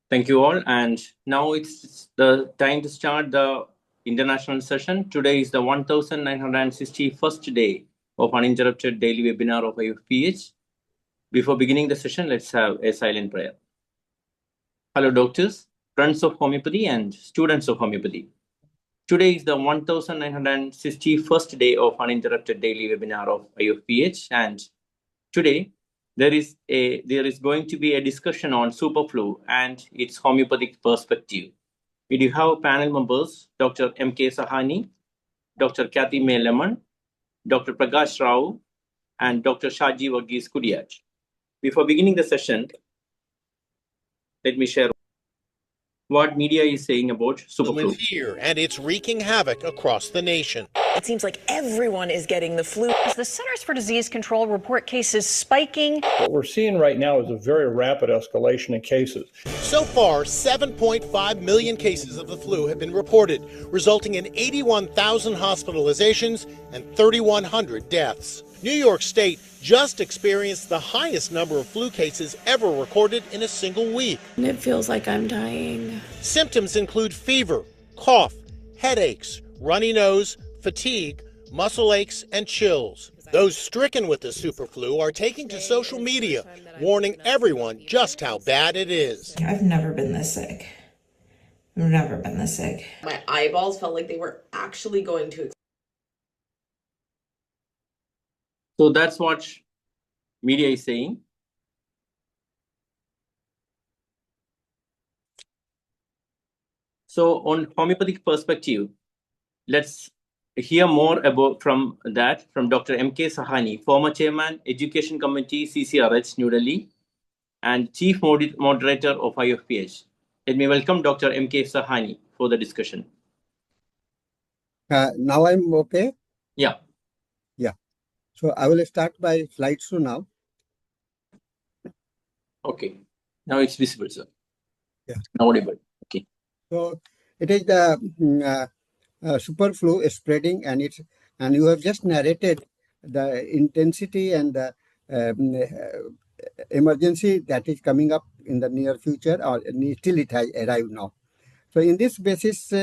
Thank you all. And now it's the time to start the international session. Today is the 1961st day of uninterrupted daily webinar of Ifph. Before beginning the session, let's have a silent prayer. Hello, doctors, friends of homeopathy, and students of homeopathy. Today is the 1961st day of uninterrupted daily webinar of Ifph, and today there is going to be a discussion on superflu and its homeopathic perspective. We do have panel members Dr. M.K. Sahani, Dr. Kathy May Lemon, Dr. Prakash Rao, and Dr. Shaji Varghese Kudiaj. Before beginning the session, let me share what media is saying about superflu. Here, and it's wreaking havoc across the nation. It seems like everyone is getting the flu. The Centers for Disease Control report cases spiking. What we're seeing right now is a very rapid escalation in cases. So far, 7.5 million cases of the flu have been reported, resulting in 81,000 hospitalizations and 3,100 deaths. New York State just experienced the highest number of flu cases ever recorded in a single week. It feels like I'm dying. Symptoms include fever, cough, headaches, runny nose, fatigue, muscle aches, and chills. Those stricken with the superflu are taking to social media, warning everyone just how bad it is. I've never been this sick. I've never been this sick. My eyeballs felt like they were actually going to. So that's what media is saying. So on homeopathic perspective, let's hear more about from Dr. M.K. Sahani, former chairman, Education Committee, CCRH, New Delhi, and chief moderator of Ifph. Let me welcome Dr. M.K. Sahani for the discussion. Now I'm okay? Yeah. So I will start by slideshow now. Okay. Now it's visible, sir. Yeah. Now audible. Okay. So it is the superflu spreading, and you have just narrated the intensity and the emergency that is coming up in the near future, or still it has arrived now. So in this basis,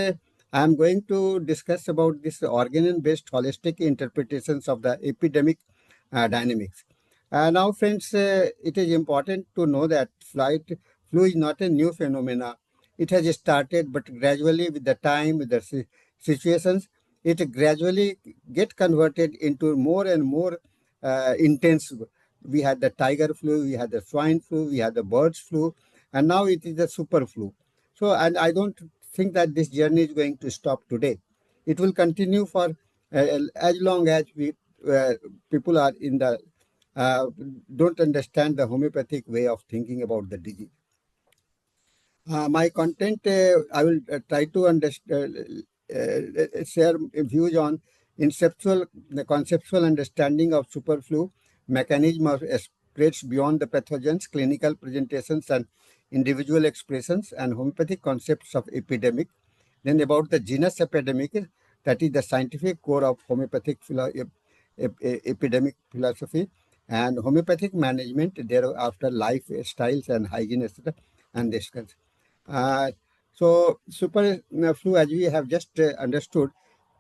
I am going to discuss about this Organon-based holistic interpretations of the epidemic dynamics. Now, friends, it is important to know that flu is not a new phenomena. It has started, but gradually with the time, with the situations, it gradually get converted into more and more intense. We had the tiger flu, we had the swine flu, we had the birds flu, and now it is the super flu. So, and I don't think that this journey is going to stop today. It will continue for as long as people are in the don't understand the homeopathic way of thinking about the disease. My content, I will try to share views on the conceptual understanding of superflu, mechanism of spreads beyond the pathogens, clinical presentations and individual expressions, and homeopathic concepts of epidemic. Then about the genus epidemic, that is the scientific core of homeopathic epidemic philosophy, and homeopathic management, thereafter lifestyles and hygiene, etc. and discuss. So superflu, as we have just understood,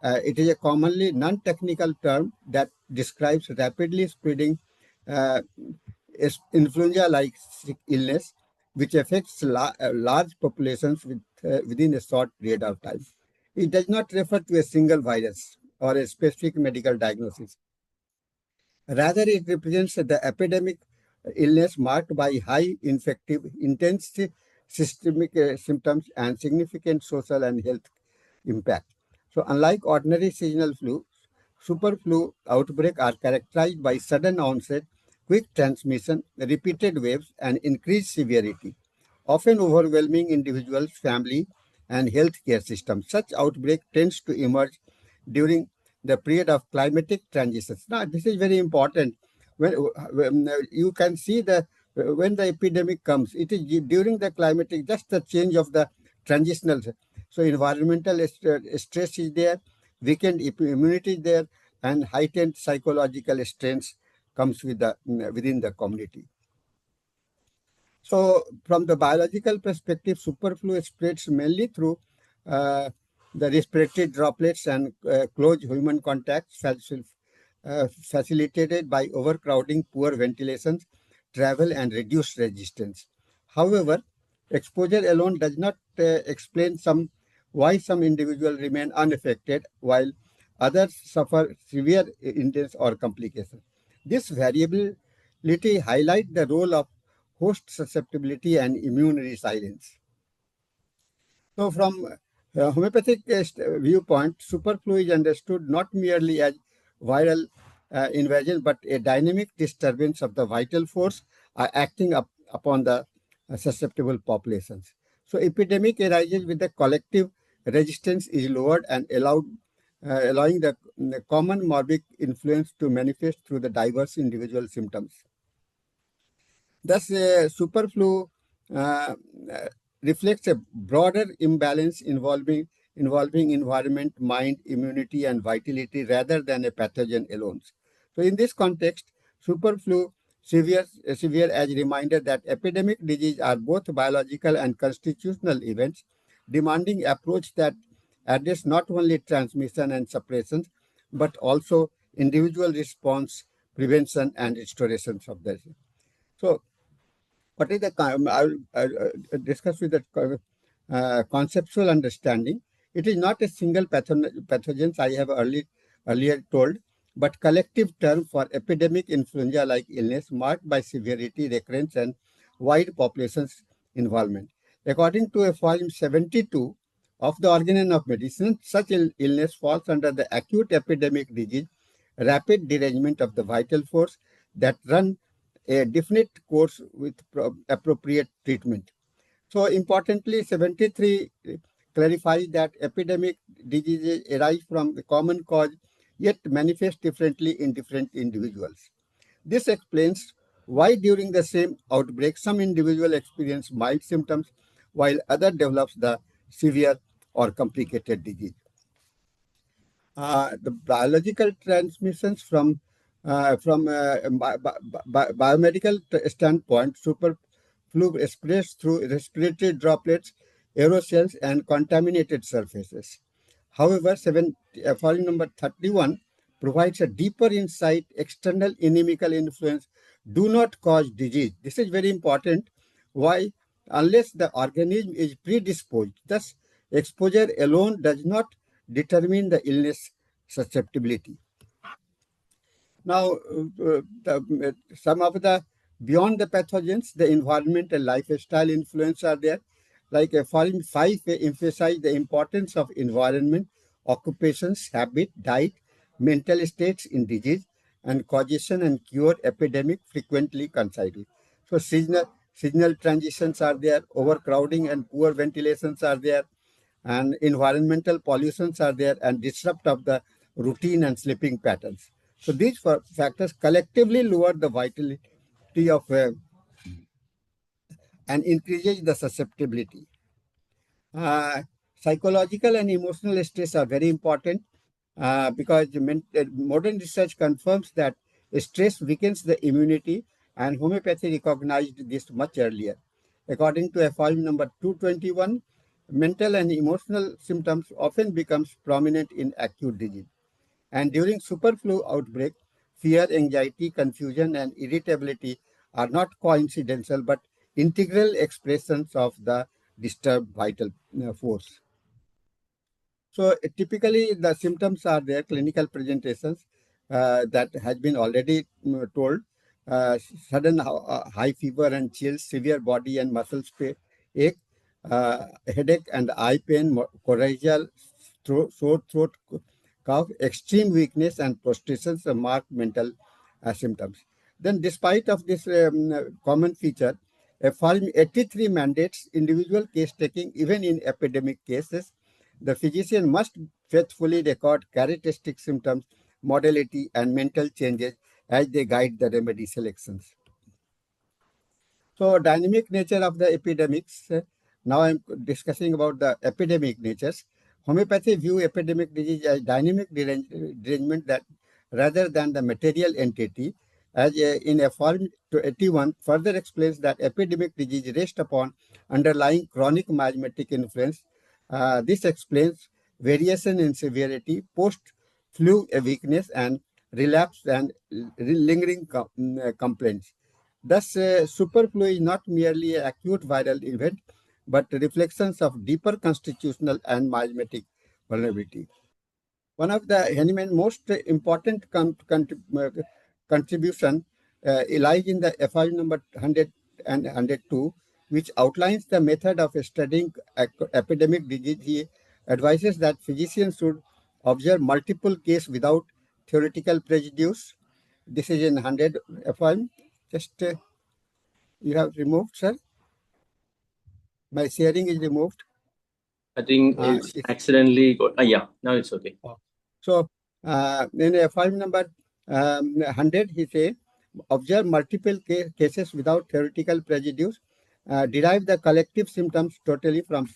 it is a commonly non-technical term that describes rapidly spreading influenza-like illness, which affects large populations within a short period of time. It does not refer to a single virus or a specific medical diagnosis. Rather, it represents the epidemic illness marked by high infective, intense systemic symptoms and significant social and health impact. So unlike ordinary seasonal flu, superflu outbreaks are characterized by sudden onset, quick transmission, repeated waves, and increased severity, often overwhelming individuals, family, and healthcare systems. Such outbreak tends to emerge during the period of climatic transitions. Now, this is very important. When you can see when the epidemic comes, it is during the climatic, just the change of the transitional. So environmental stress is there, weakened immunity is there, and heightened psychological strength comes with within the community. So, from the biological perspective, superflu spreads mainly through uh, the respiratory droplets and close human contacts facilitated by overcrowding, poor ventilation, travel, and reduced resistance. However, exposure alone does not explain why some individuals remain unaffected while others suffer severe illness or complications. This variability highlights the role of host susceptibility and immune resilience. So, from homeopathic viewpoint, superflu is understood not merely as viral invasion, but a dynamic disturbance of the vital force acting upon the susceptible populations. So, epidemic arises with the collective resistance is lowered and allowing the common morbid influence to manifest through the diverse individual symptoms. Thus, superflu uh, uh, reflects a broader imbalance involving environment, mind, immunity, and vitality rather than a pathogen alone. So, in this context, superflu severe as a reminder that epidemic disease are both biological and constitutional events, demanding approach that address not only transmission and suppression, but also individual response, prevention, and restorations of the. So, what is the I'll discuss with the conceptual understanding. It is not a single pathogen I have earlier told, but collective term for epidemic influenza-like illness marked by severity, recurrence, and wide populations involvement. According to a volume 72 of the Organon of Medicine, such illness falls under the acute epidemic disease, rapid derangement of the vital force that run a definite course with appropriate treatment. So importantly, 73 clarifies that epidemic diseases arise from a common cause yet manifest differently in different individuals. This explains why during the same outbreak, some individuals experience mild symptoms while others develops the severe or complicated disease. The biological transmissions from biomedical standpoint, superflu spreads through respiratory droplets, aerosols, and contaminated surfaces. However, following number 31 provides a deeper insight. External inimical influence do not cause disease. This is very important. Why? Unless the organism is predisposed. Thus, exposure alone does not determine the illness susceptibility. Now, some of the beyond the pathogens, the environment and lifestyle influence are there. Like following 5 emphasize the importance of environment, occupations, habit, diet, mental states in disease, and causation and cure epidemic frequently coincide. So seasonal transitions are there, overcrowding and poor ventilations are there, and environmental pollutions are there, and disrupt of the routine and sleeping patterns. So these factors collectively lower the vitality of and increases the susceptibility. Uh, Psychological and emotional stress are very important because modern research confirms that stress weakens the immunity, and homeopathy recognized this much earlier. According to FOIL number 221, mental and emotional symptoms often becomes prominent in acute disease. And during superflu outbreak, fear, anxiety, confusion, and irritability are not coincidental but integral expressions of the disturbed vital force. So typically the symptoms are their clinical presentations that has been already told. Sudden high fever and chills, severe body and muscles ache, headache and eye pain, cholesterol, sore throat, cough, extreme weakness and prostrations mark mental symptoms. Then despite of this common feature, Form 83 mandates individual case taking even in epidemic cases. The physician must faithfully record characteristic symptoms, modality, and mental changes as they guide the remedy selections. So, dynamic nature of the epidemics. Now, I'm discussing about the epidemic natures. Homeopathy view epidemic disease as dynamic derangement that rather than the material entity. as in aphorism 81 further explains that epidemic disease rests upon underlying chronic miasmatic influence. This explains variation in severity, post-flu weakness, and relapse and lingering complaints. Thus, superflu is not merely an acute viral event, but reflections of deeper constitutional and miasmatic vulnerability. One of the Hahnemann's most important contribution lies in the FI number 100 and 102, which outlines the method of studying epidemic disease. He advises that physicians should observe multiple cases without theoretical prejudice. This is in 100 FI. Just you have removed, sir. My sharing is removed. I think it's accidentally got. Yeah, now it's okay. So, in FI number 100, he says, observe multiple cases without theoretical prejudice, derive the collective symptoms totally from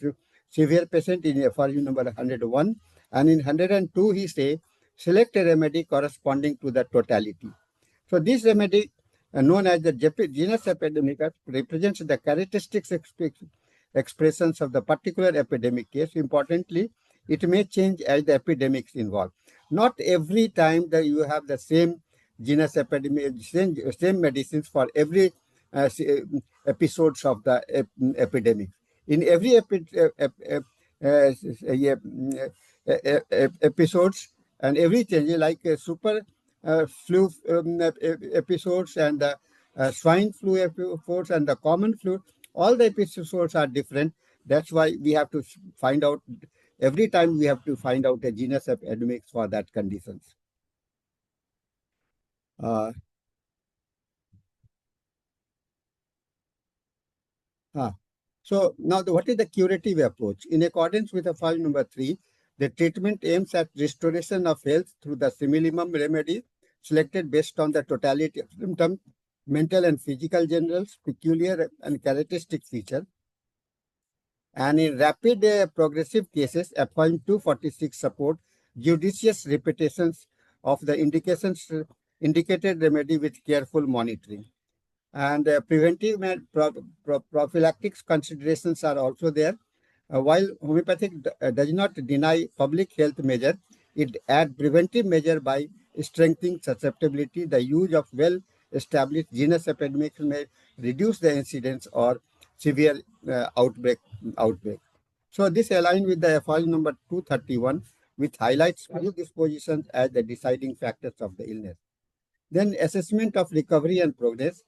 severe patient in FRU number 101, and in 102, he says, select a remedy corresponding to the totality. So, this remedy, known as the genus epidemicus, represents the characteristics expressions of the particular epidemic case. Importantly, it may change as the epidemics involve. Not every time that you have the same genus epidemic, same medicines for every episodes of the epidemic. In every episodes and every change, like super flu episodes and the swine flu episodes and the common flu, all the episodes are different. That's why we have to find out, every time we have to find out a genus epidemics for that conditions. So now what is the curative approach? In accordance with the file number 3, the treatment aims at restoration of health through the simillimum remedy selected based on the totality of symptoms, mental and physical generals, peculiar and characteristic feature. And in rapid progressive cases, FIM 246 support judicious repetitions of the indicated remedy with careful monitoring. And preventive and prophylactic considerations are also there. While homeopathic does not deny public health measure, it adds preventive measure by strengthening susceptibility. The use of well-established genus epidemics may reduce the incidence or severe outbreak. So this aligns with the FI number 231, which highlights predispositions as the deciding factors of the illness. Then assessment of recovery and progress.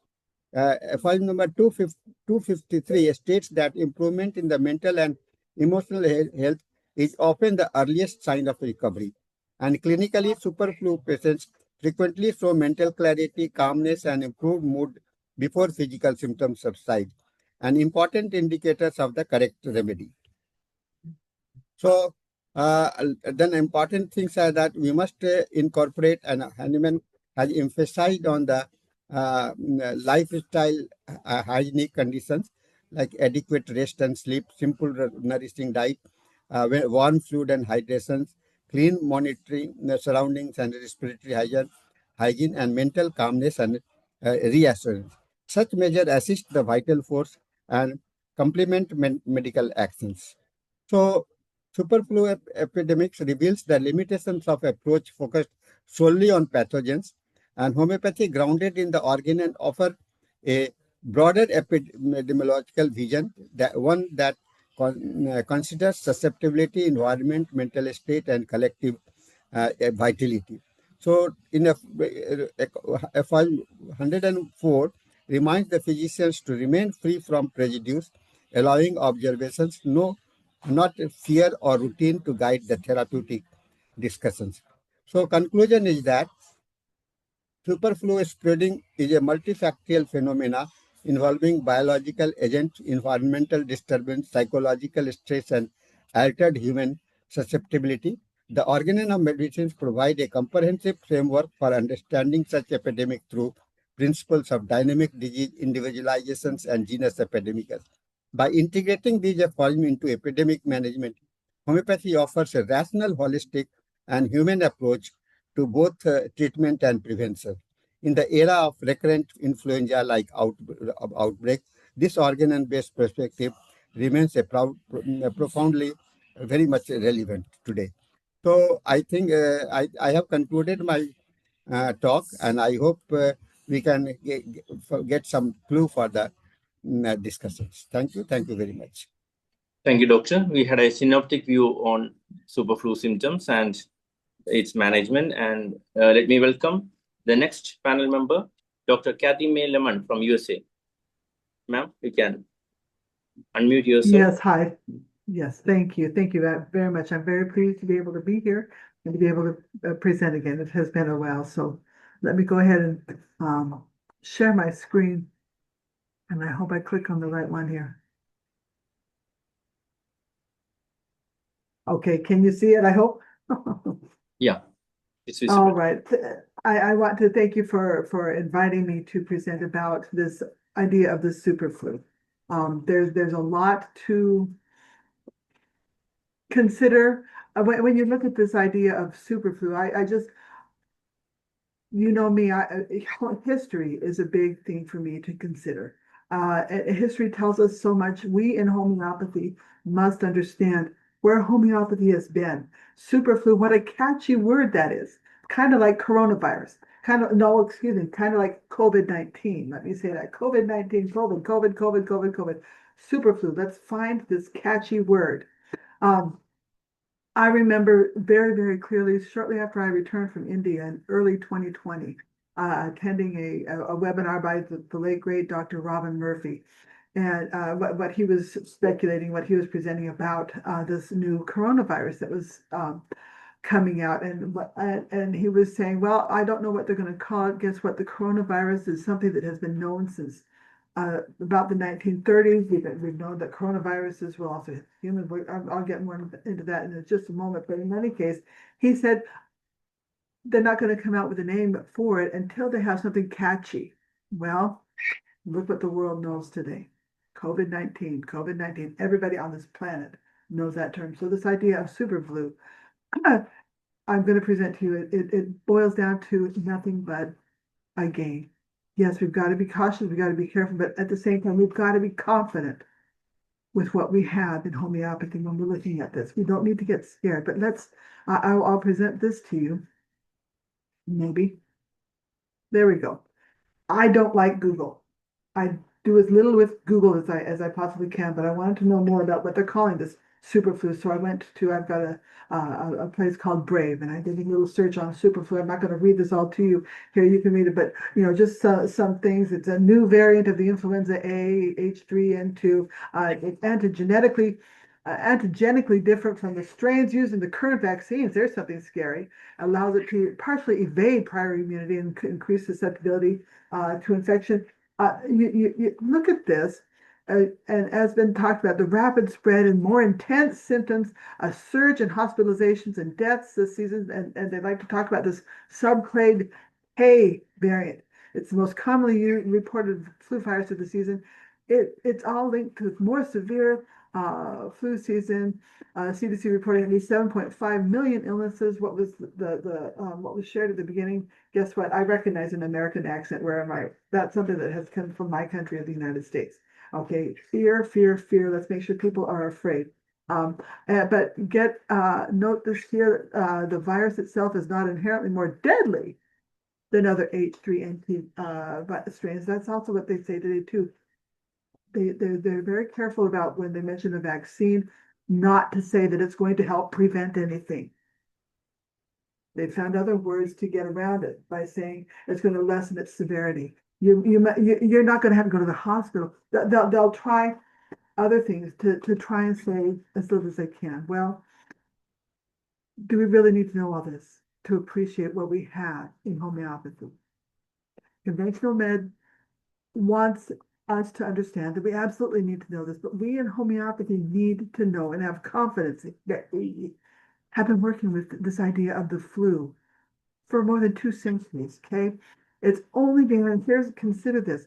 File number 253 states that improvement in the mental and emotional health is often the earliest sign of recovery. And clinically, superflu patients frequently show mental clarity, calmness, and improved mood before physical symptoms subside, and important indicators of the correct remedy. So, then important things are that we must incorporate, and Hahnemann has emphasized on the lifestyle hygienic conditions like adequate rest and sleep, simple nourishing diet, warm food and hydration, clean monitoring the surroundings and respiratory hygiene and mental calmness and reassurance. Such measures assist the vital force and complement medical actions. So, superflu epidemics reveals the limitations of approach focused solely on pathogens, and homeopathy grounded in the Organon offer a broader epidemiological vision, one that considers susceptibility, environment, mental state, and collective vitality. So, in FI 104 reminds the physicians to remain free from prejudice, allowing observations, not fear or routine to guide the therapeutic discussions. So, conclusion is that superflu spreading is a multifactorial phenomena involving biological agents, environmental disturbance, psychological stress, and altered human susceptibility. The Organon of Medicine provide a comprehensive framework for understanding such epidemic through principles of dynamic disease, individualizations, and genus epidemicus. By integrating these aphorisms into epidemic management, homeopathy offers a rational, holistic, and human approach to both treatment and prevention. In the era of recurrent influenza-like outbreak, this organ-based perspective remains profoundly, very much relevant today. So I think I have concluded my talk, and I hope we can get some clue for the discussions. Thank you. Thank you very much. Thank you, Doctor. We had a synoptic view on superflu symptoms and its management. And let me welcome the next panel member, Dr. Kathy May Lemon from USA. Ma'am, you can unmute yourself. Yes, hi. Yes, thank you. Thank you very much. I'm very pleased to be able to be here and to be able to present again. It has been a while, so let me go ahead and share my screen. And I hope I click on the right one here. Okay, can you see it, I hope? Yeah, it's visible. All right. I want to thank you for inviting me to present about this idea of the superflu. There's a lot to consider when you look at this idea of superflu. I just, you know me, history is a big thing for me to consider. History tells us so much. We in homeopathy must understand where homeopathy has been. Superflu, what a catchy word that is. Kind of like coronavirus. Kind of like COVID-19. Let me say that. COVID-19, COVID. Superflu. Let's find this catchy word. I remember very, very clearly, shortly after I returned from India in early 2020, attending a webinar by the late, great Dr. Robin Murphy. And what he was speculating, what he was presenting about this new coronavirus that was coming out. And he was saying, well, I don't know what they're going to call it. Guess what? The coronavirus is something that has been known since about the 1930s. We've known that coronaviruses will also hit humans. I'll get more into that in just a moment. But in any case, he said they're not going to come out with a name for it until they have something catchy. Well, look what the world knows today. COVID-19. Everybody on this planet knows that term. So this idea of superflu, I'm going to present to you, it boils down to nothing but a game. Yes, we've got to be cautious, we've got to be careful, but at the same time, we've got to be confident with what we have in homeopathy when we're looking at this. We don't need to get scared, but I'll present this to you. Maybe. There we go. I don't like Google. I do as little with Google as I possibly can, but I wanted to know more about what they're calling this superflu. So I've got a place called Brave, and I did a little search on superflu. I'm not going to read this all to you here. You can read it, but just some things. It's a new variant of the influenza A, H3N2. It's antigenically different from the strains used in the current vaccines. There's something scary. Allows it to partially evade prior immunity and increase susceptibility to infection. You look at this, and as been talked about, the rapid spread and more intense symptoms, a surge in hospitalizations and deaths this season, and they like to talk about this subclade K variant. It's the most commonly reported flu virus of the season. It's all linked to more severe flu season. CDC reporting at least 7.5 million illnesses. What was what was shared at the beginning? Guess what? I recognize an American accent. Where am I? That's something that has come from my country of the United States. Okay, fear. Let's make sure people are afraid. But note this here: the virus itself is not inherently more deadly than other H3N2 strains. That's also what they say today too. They're very careful about when they mention a vaccine, not to say that it's going to help prevent anything. They found other words to get around it by saying it's going to lessen its severity. You're not going to have to go to the hospital. They'll try other things to try and save as little as they can. Well, do we really need to know all this to appreciate what we have in homeopathy? Conventional med wants us to understand that we absolutely need to know this, but we in homeopathy need to know and have confidence that we have been working with this idea of the flu for more than 2 centuries, okay? It's only been, and consider this,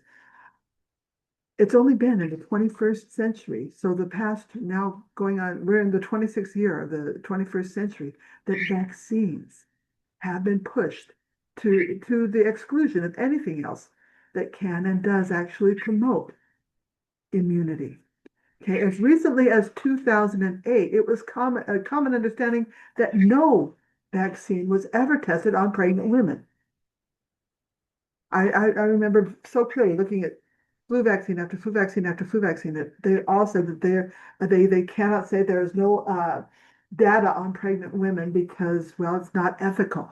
it's only been in the 21st century, so the past now going on, we're in the 26th year of the 21st century, that vaccines have been pushed to the exclusion of anything else that can and does actually promote immunity. Okay, as recently as 2008, it was a common understanding that no vaccine was ever tested on pregnant women. I remember so clearly looking at flu vaccine after flu vaccine after flu vaccine that they all said that they cannot say there is no data on pregnant women because, well, it's not ethical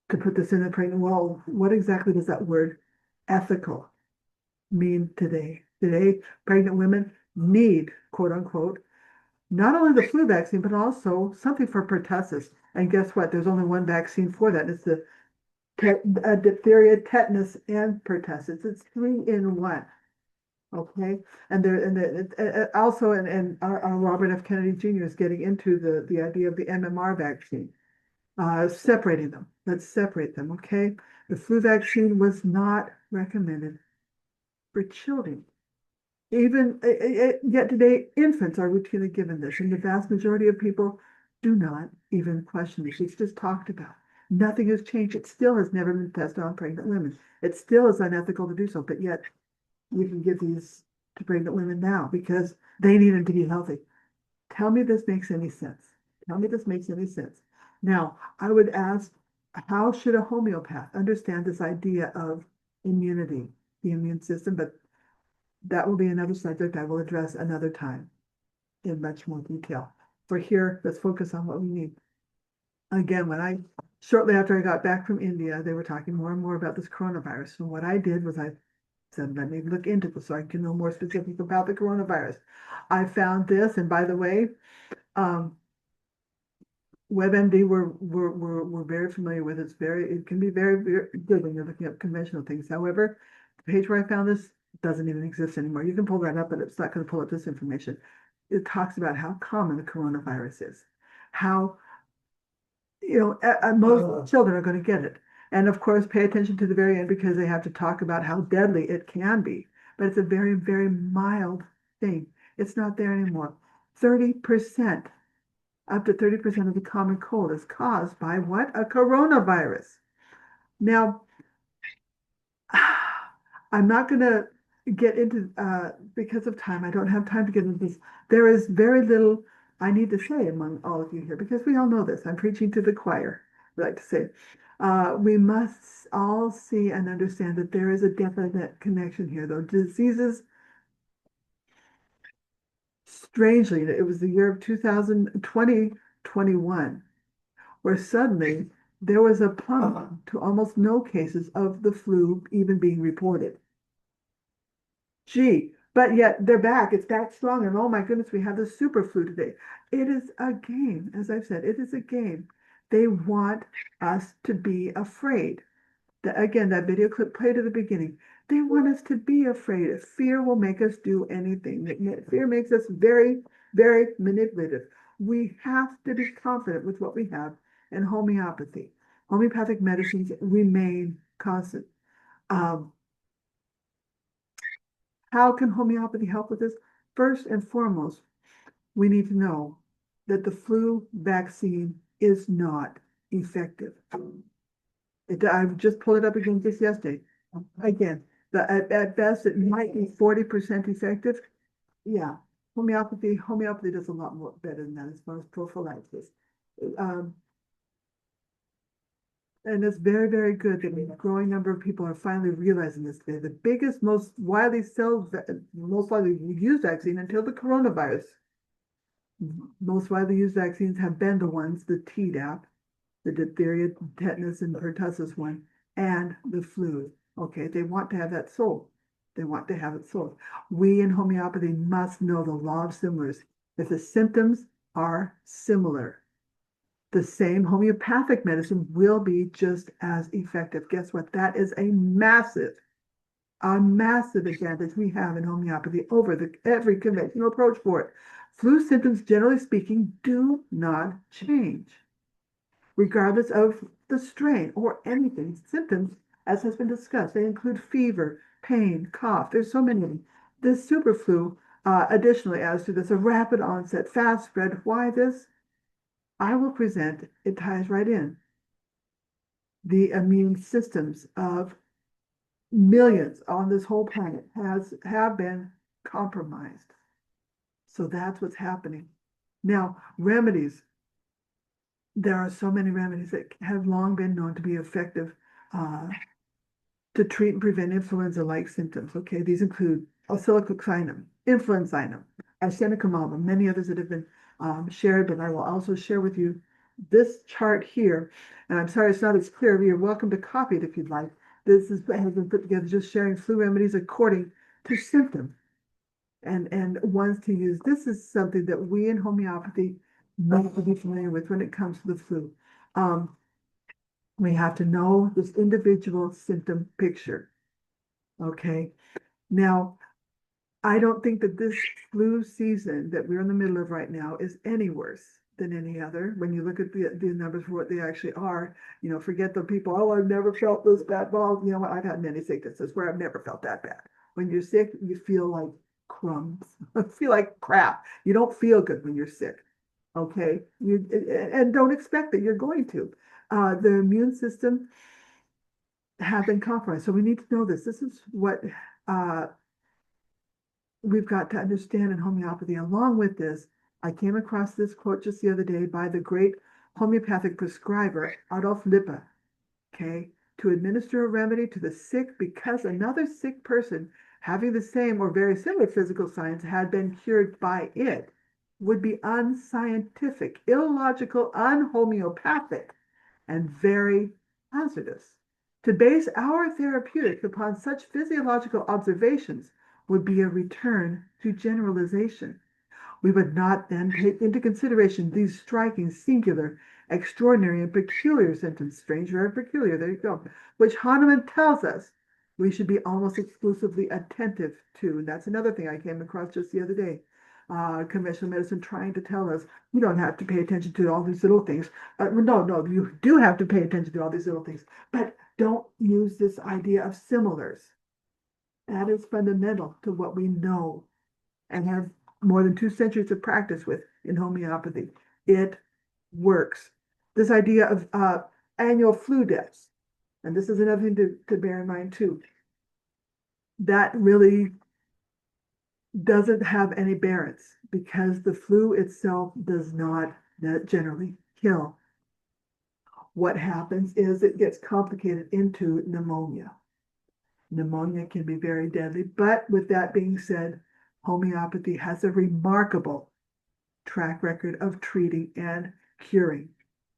to put this in a pregnant. Well, what exactly does that word ethical mean today? Today, pregnant women need, quote unquote, not only the flu vaccine, but also something for pertussis. And guess what? There's only one vaccine for that. It's the diphtheria, tetanus, and pertussis. It's 3 in 1. Okay, and also, and our Robert F. Kennedy Jr. is getting into the idea of the MMR vaccine, separating them. Let's separate them. Okay, the flu vaccine was not recommended for children. Even yet today, infants are routinely given this, and the vast majority of people do not even question this. It's just talked about. Nothing has changed. It still has never been tested on pregnant women. It still is unethical to do so, but yet we can give these to pregnant women now because they need them to be healthy. Tell me this makes any sense. Tell me this makes any sense. Now, I would ask, how should a homeopath understand this idea of immunity, the immune system? But that will be another subject I will address another time in much more detail. For here, let's focus on what we need. Again, shortly after I got back from India, they were talking more and more about this coronavirus. So what I did was I said, let me look into this so I can know more specifics about the coronavirus. I found this, and by the way, WebMD we're very familiar with. It can be very, very good when you're looking up conventional things. However, the page where I found this doesn't even exist anymore. You can pull that up, but it's not going to pull up this information. It talks about how common the coronavirus is, how most children are going to get it. And of course, pay attention to the very end because they have to talk about how deadly it can be. But it's a very, very mild thing. It's not there anymore. 30%, up to 30% of the common cold is caused by what? A coronavirus. Now, I'm not going to get into, because of time, I don't have time to get into this. There is very little I need to say among all of you here, because we all know this. I'm preaching to the choir, I like to say. We must all see and understand that there is a definite connection here, though. Diseases, strangely, it was the year of 2021, where suddenly there was a plummet to almost no cases of the flu even being reported. Gee, but yet they're back. It's back strong. And oh my goodness, we have the super flu today. It is a game. As I've said, it is a game. They want us to be afraid. Again, that video clip played at the beginning. They want us to be afraid. Fear will make us do anything. Fear makes us very, very manipulative. We have to be confident with what we have in homeopathy. Homeopathic medicines remain constant. How can homeopathy help with this? First and foremost, we need to know that the flu vaccine is not effective. I just pulled it up again just yesterday. Again, at best, it might be 40% effective. Yeah, homeopathy does a lot more better than that as far as prophylaxis. And it's very, very good that a growing number of people are finally realizing this today. The biggest, most widely used vaccine until the coronavirus. Most widely used vaccines have been the ones, the Tdap, the diphtheria, tetanus, and pertussis one, and the flu. Okay, they want to have that sold. They want to have it sold. We in homeopathy must know the law of similars. If the symptoms are similar, the same homeopathic medicine will be just as effective. Guess what? That is a massive advantage we have in homeopathy over every conventional approach for it. Flu symptoms, generally speaking, do not change, regardless of the strain or anything. Symptoms, as has been discussed, they include fever, pain, cough. There's so many of them. This super flu additionally adds to this a rapid onset, fast spread. Why this? I will present, it ties right in. the immune systems of millions on this whole planet have been compromised. So that's what's happening. Now, remedies. There are so many remedies that have long been known to be effective to treat and prevent influenza-like symptoms. Okay, these include oscillococcinum, influenzainum, arsenicum, many others that have been shared, but I will also share with you this chart here. And I'm sorry it's not as clear, but you're welcome to copy it if you'd like. This has been put together just sharing flu remedies according to symptom and ones to use. This is something that we in homeopathy need to be familiar with when it comes to the flu. We have to know this individual symptom picture. Okay. Now, I don't think that this flu season that we're in the middle of right now is any worse than any other. When you look at the numbers for what they actually are, forget the people, oh, I've never felt this bad. Well, you know what? I've had many sicknesses where I've never felt that bad. When you're sick, you feel like crumbs. You feel like crap. You don't feel good when you're sick. Okay. And don't expect that you're going to. The immune system have been compromised. So we need to know this. This is what we've got to understand in homeopathy. Along with this, I came across this quote just the other day by the great homeopathic prescriber, Adolf Lippe, okay, to administer a remedy to the sick because another sick person having the same or very similar physical signs had been cured by it would be unscientific, illogical, unhomeopathic, and very hazardous. To base our therapeutics upon such physiological observations would be a return to generalization. We would not then take into consideration these striking, singular, extraordinary, and peculiar symptoms, strange, rare, peculiar, there you go, which Hahnemann tells us we should be almost exclusively attentive to. And that's another thing I came across just the other day. Conventional medicine trying to tell us you don't have to pay attention to all these little things. No, you do have to pay attention to all these little things, but don't use this idea of similars. That is fundamental to what we know and have more than 2 centuries of practice with in homeopathy. It works. This idea of annual flu deaths, and this is another thing to bear in mind too, that really doesn't have any bearance because the flu itself does not generally kill. What happens is it gets complicated into pneumonia. Pneumonia can be very deadly, but with that being said, homeopathy has a remarkable track record of treating and curing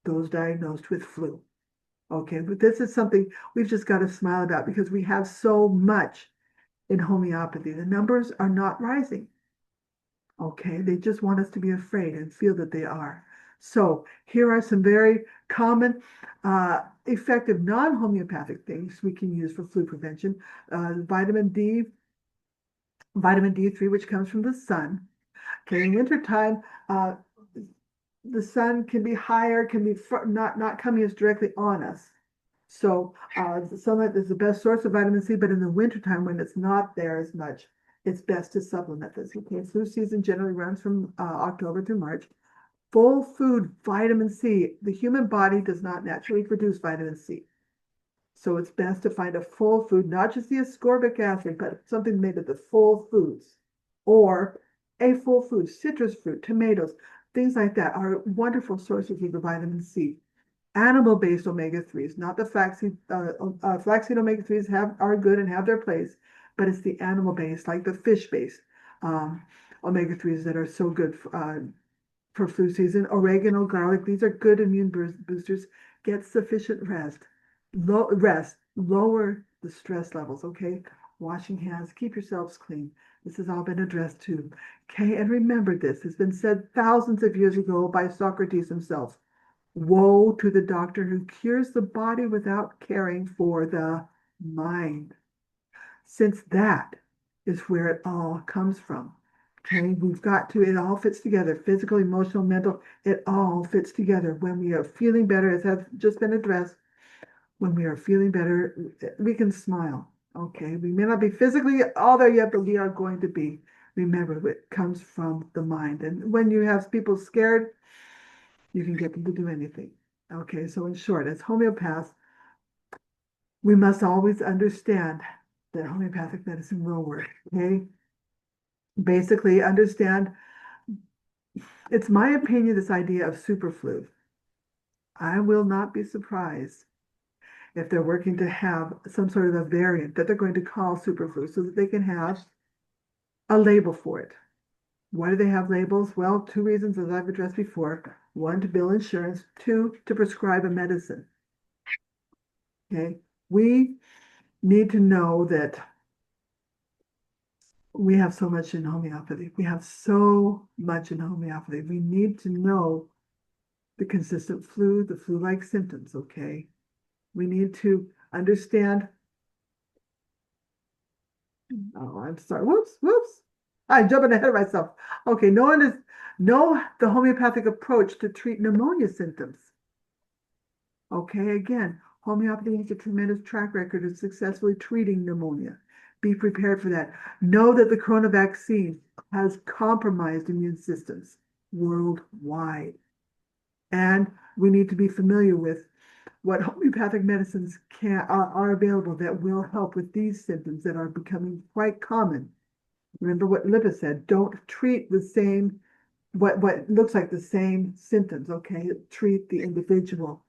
those diagnosed with flu. Okay, but this is something we've just got to smile about because we have so much in homeopathy. The numbers are not rising. Okay, they just want us to be afraid and feel that they are. So here are some very common, effective non-homeopathic things we can use for flu prevention. Vitamin D3, which comes from the sun. Okay, in wintertime, the sun can be higher, can be not coming as directly on us. So the sunlight is the best source of vitamin C, but in the wintertime when it's not there as much, it's best to supplement this. Okay, flu season generally runs from October through March. Full food vitamin C. The human body does not naturally produce vitamin C. So it's best to find a full food, not just the ascorbic acid, but something made of the full foods. Or a full food, citrus fruit, tomatoes, things like that are wonderful sources of the vitamin C. Animal-based omega-3s, not the flaxseed. Flaxseed omega-3s are good and have their place, but it's the animal-based, like the fish-based omega-3s that are so good for flu season. Oregano, garlic, these are good immune boosters. Get sufficient rest. Lower the stress levels, okay? Washing hands, keep yourselves clean. This has all been addressed too. Okay, and remember this has been said thousands of years ago by Socrates himself. Woe to the doctor who cures the body without caring for the mind. Since that is where it all comes from. Okay, we've got to, it all fits together, physical, emotional, mental, it all fits together. When we are feeling better, as has just been addressed, when we are feeling better, we can smile. Okay, we may not be physically all there yet, but we are going to be. Remember, it comes from the mind. And when you have people scared, you can get them to do anything. Okay, so in short, as homeopaths, we must always understand that homeopathic medicine will work, okay? Basically, understand, it's my opinion, this idea of superflu. I will not be surprised if they're working to have some sort of a variant that they're going to call superflu so that they can have a label for it. Why do they have labels? Well, two reasons, as I've addressed before. One, to bill insurance. Two, to prescribe a medicine. Okay, we need to know that we have so much in homeopathy. We have so much in homeopathy. We need to know the consistent flu, the flu-like symptoms, okay? We need to understand. Oh, I'm sorry. Whoops. I'm jumping ahead of myself. Okay, know the homeopathic approach to treat pneumonia symptoms. Okay, again, homeopathy has a tremendous track record of successfully treating pneumonia. Be prepared for that. Know that the corona vaccine has compromised immune systems worldwide. And we need to be familiar with what homeopathic medicines are available that will help with these symptoms that are becoming quite common. Remember what Lippa said, don't treat the same, what looks like the same symptoms, okay? Treat the individual.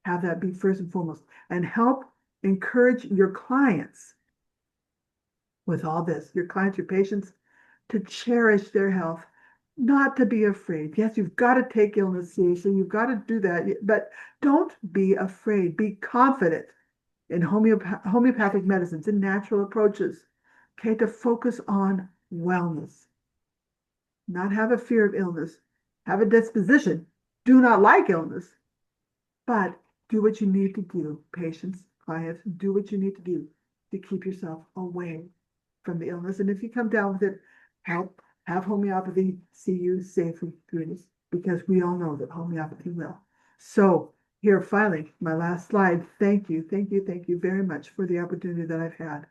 Have that be first and foremost. And help encourage your clients with all this, your clients, your patients, to cherish their health, not to be afraid. Yes, you've got to take illness seriously. You've got to do that, but don't be afraid. Be confident in homeopathic medicines and natural approaches, okay, to focus on wellness, not have a fear of illness, have a disposition, do not like illness, but do what you need to do, patients, clients, do what you need to do to keep yourself away from the illness. And if you come down with it, have homeopathy see you safely through this, because we all know that homeopathy will. So here, finally, my last slide. Thank you very much for the opportunity that I've had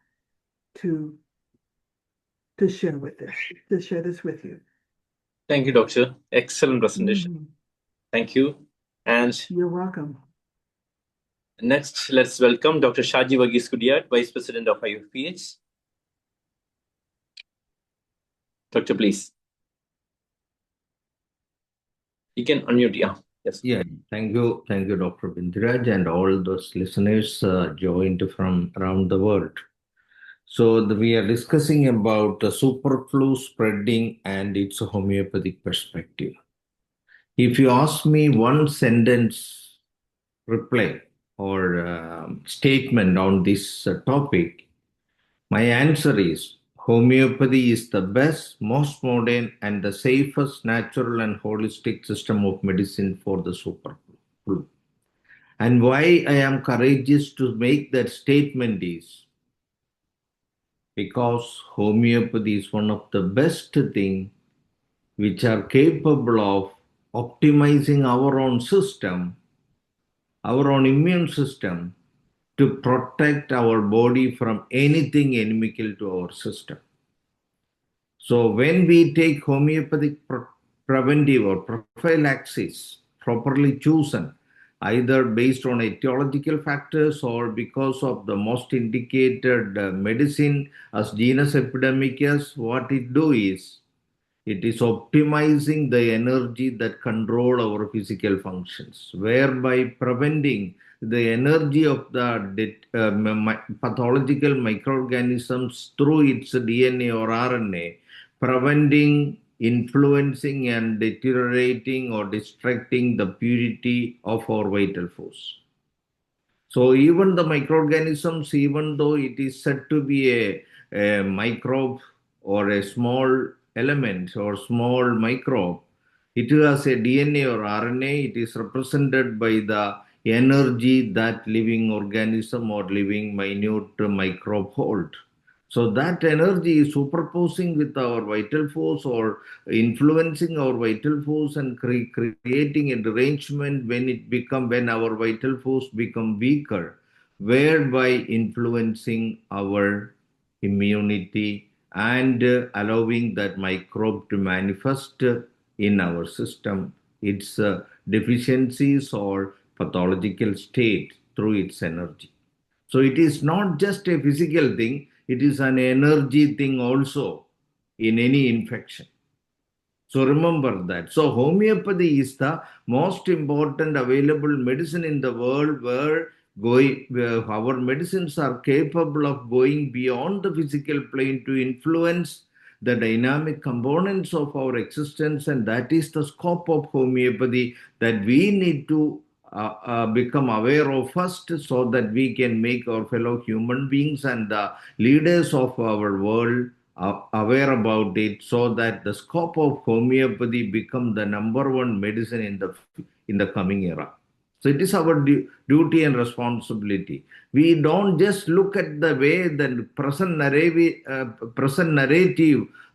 to share this with you. Thank you, Doctor. Excellent presentation. Thank you. And you're welcome. Next, let's welcome Dr. Shaji Varghese Kudiat, Vice President of Ifph. Doctor, please. You can unmute, yeah. Yes. Yeah, thank you, Dr. Bindiraj, and all those listeners joined from around the world. So we are discussing about the superflu spreading and its homeopathic perspective. If you ask me one sentence reply or statement on this topic, my answer is homeopathy is the best, most modern, and the safest natural and holistic system of medicine for the superflu. And why I am courageous to make that statement is because homeopathy is one of the best things which are capable of optimizing our own system, our own immune system, to protect our body from anything inimical to our system. So when we take homeopathic preventive or prophylaxis properly chosen, either based on etiological factors or because of the most indicated medicine as genus epidemicus, what it do is, it is optimizing the energy that control our physical functions, whereby preventing the energy of the pathological microorganisms through its DNA or RNA, preventing, influencing, and deteriorating or distracting the purity of our vital force. So even the microorganisms, even though it is said to be a microbe or a small element or small microbe, it has a DNA or RNA, it is represented by the energy that living organism or living minute microbe hold. So that energy is superposing with our vital force or influencing our vital force and creating a derangement when our vital force become weaker, whereby influencing our immunity and allowing that microbe to manifest in our system its deficiencies or pathological state through its energy. So it is not just a physical thing, it is an energy thing also in any infection. So remember that. So homeopathy is the most important available medicine in the world where our medicines are capable of going beyond the physical plane to influence the dynamic components of our existence, and that is the scope of homeopathy that we need to become aware of first, so that we can make our fellow human beings and the leaders of our world aware about it, so that the scope of homeopathy become the number one medicine in the coming era. So it is our duty and responsibility. We don't just look at the way the present narrative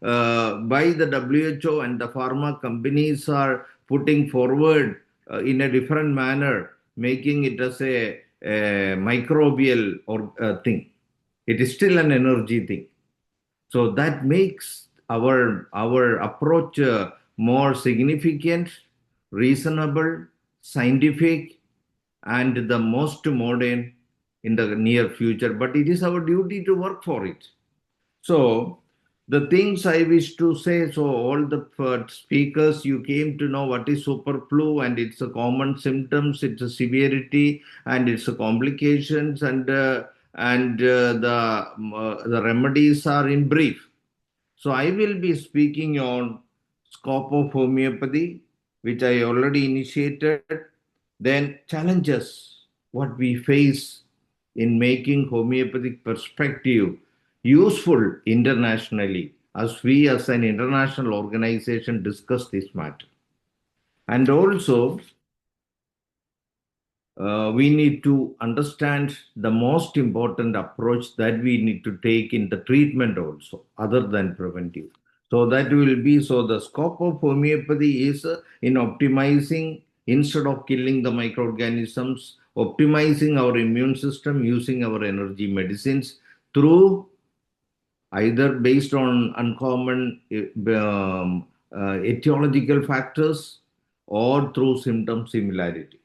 by the WHO and the pharma companies are putting forward in a different manner, making it as a microbial or thing. It is still an energy thing. So that makes our approach more significant, reasonable, scientific, and the most modern in the near future. But it is our duty to work for it. So the things I wish to say, so all the speakers, you came to know what is super flu and its a common symptoms, its a severity, and its a complications, and the remedies are in brief. So I will be speaking on scope of homeopathy, which I already initiated, then challenges, what we face in making homeopathic perspective useful internationally, as we as an international organization discuss this matter. And also, we need to understand the most important approach that we need to take in the treatment also, other than preventive. So that will be, so the scope of homeopathy is in optimizing, instead of killing the microorganisms, optimizing our immune system using our energy medicines through either based on uncommon etiological factors or through symptom similarity,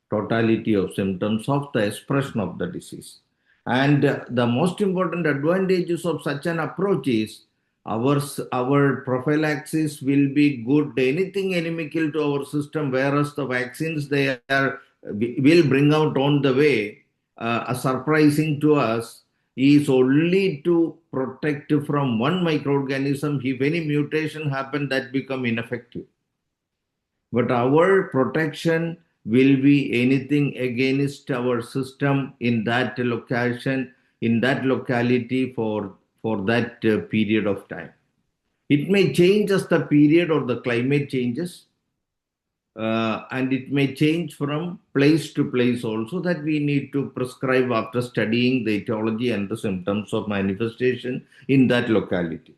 totality of symptoms of the expression of the disease. And the most important advantages of such an approach is our prophylaxis will be good, anything inimical to our system, whereas the vaccines, they are will bring out on the way, surprising to us, is only to protect from one microorganism. If any mutation happen, that become ineffective. But our protection will be anything against our system in that location, in that locality for that period of time. It may change as the period or the climate changes, and it may change from place to place also, that we need to prescribe after studying the etiology and the symptoms of manifestation in that locality.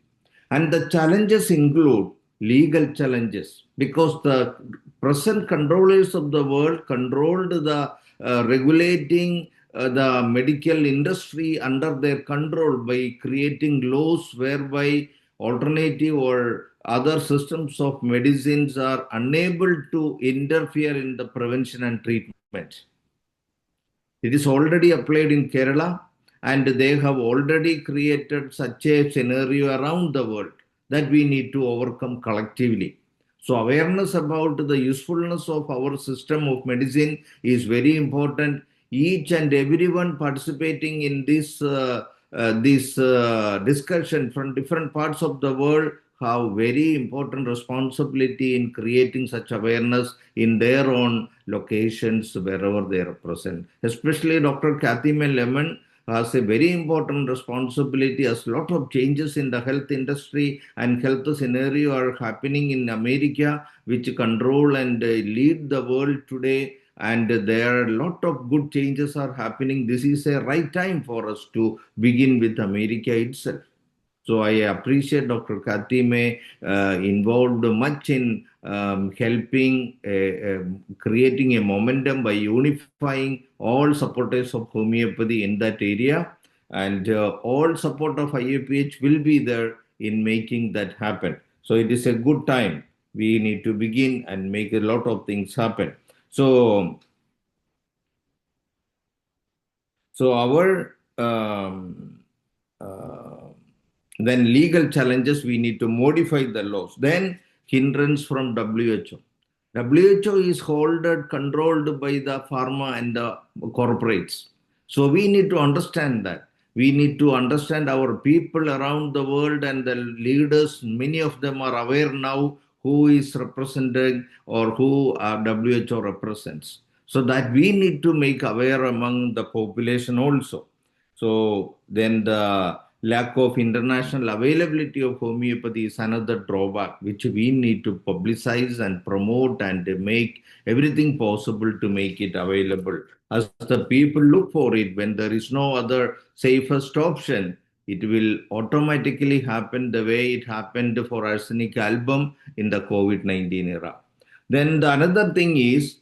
And the challenges include legal challenges, because the present controllers of the world controlled the regulating the medical industry under their control by creating laws whereby alternative or other systems of medicines are unable to interfere in the prevention and treatment. It is already applied in Kerala, and they have already created such a scenario around the world that we need to overcome collectively. So awareness about the usefulness of our system of medicine is very important. Each and everyone participating in this discussion from different parts of the world have very important responsibility in creating such awareness in their own locations wherever they are present. Especially Dr. Kathy May Lemon has a very important responsibility, as a lot of changes in the health industry and health scenario are happening in America, which control and lead the world today. And there are a lot of good changes are happening. This is a right time for us to begin with America itself. So I appreciate Dr. Kathy May involved much in helping creating a momentum by unifying all supporters of homeopathy in that area, and all support of IAPH will be there in making that happen. So it is a good time. We need to begin and make a lot of things happen. So So our then legal challenges, we need to modify the laws. Then hindrance from WHO. WHO is controlled by the pharma and the corporates. So we need to understand that. We need to understand our people around the world and the leaders. Many of them are aware now who is represented or who WHO represents. So that we need to make aware among the population also. So then the lack of international availability of homeopathy is another drawback, which we need to publicize and promote and make everything possible to make it available. As the people look for it, when there is no other safest option, it will automatically happen the way it happened for arsenic album in the COVID-19 era. Then the another thing is,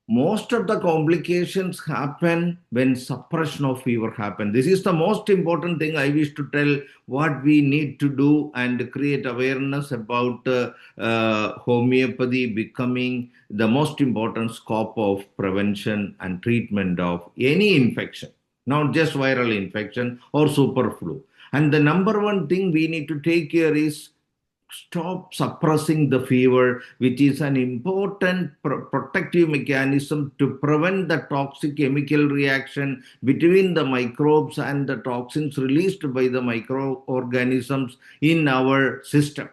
most of the complications happen when suppression of fever happen. This is the most important thing I wish to tell, what we need to do and create awareness about homeopathy becoming the most important scope of prevention and treatment of any infection, not just viral infection or super flu. And the number one thing we need to take care is stop suppressing the fever, which is an important protective mechanism to prevent the toxic chemical reaction between the microbes and the toxins released by the microorganisms in our system.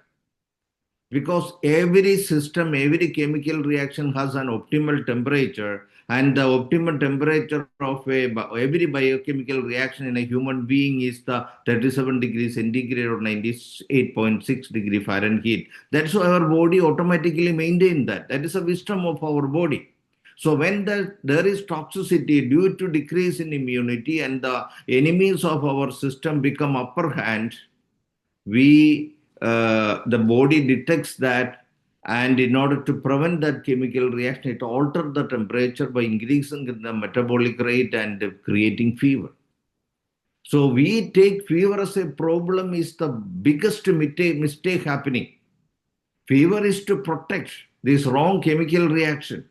Because every system, every chemical reaction has an optimal temperature, and the optimal temperature of every biochemical reaction in a human being is the 37 degrees centigrade or 98.6 degree Fahrenheit. That's why our body automatically maintains that. That is a wisdom of our body. So when there is toxicity due to decrease in immunity and the enemies of our system become upper hand, the body detects that, and in order to prevent that chemical reaction, it alters the temperature by increasing the metabolic rate and creating fever. So we take fever as a problem is the biggest mistake happening. Fever is to protect this wrong chemical reaction.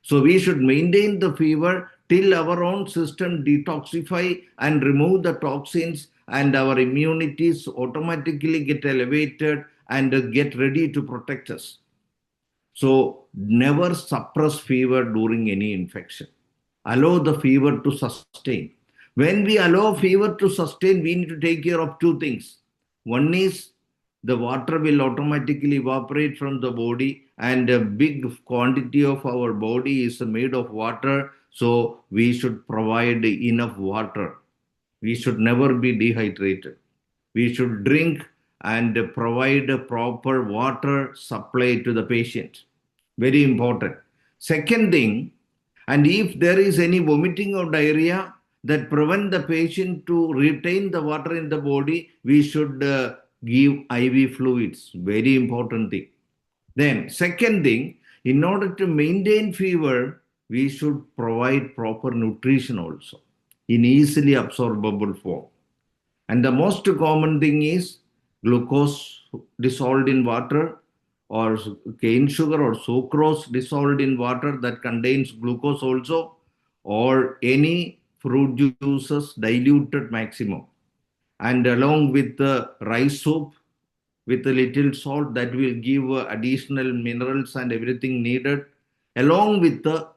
So we should maintain the fever till our own system detoxify and remove the toxins, and our immunities automatically get elevated and get ready to protect us. So never suppress fever during any infection. Allow the fever to sustain. When we allow fever to sustain, we need to take care of two things. One is the water will automatically evaporate from the body, and a big quantity of our body is made of water. So we should provide enough water. We should never be dehydrated. We should drink and provide a proper water supply to the patient. Very important. Second thing, and if there is any vomiting or diarrhea that prevent the patient to retain the water in the body, we should give IV fluids. Very important thing. Then second thing, in order to maintain fever, we should provide proper nutrition also in easily absorbable form. And the most common thing is glucose dissolved in water, or cane sugar or sucrose dissolved in water that contains glucose also, or any fruit juices diluted maximum. And along with the rice soup with a little salt, that will give additional minerals and everything needed, along with the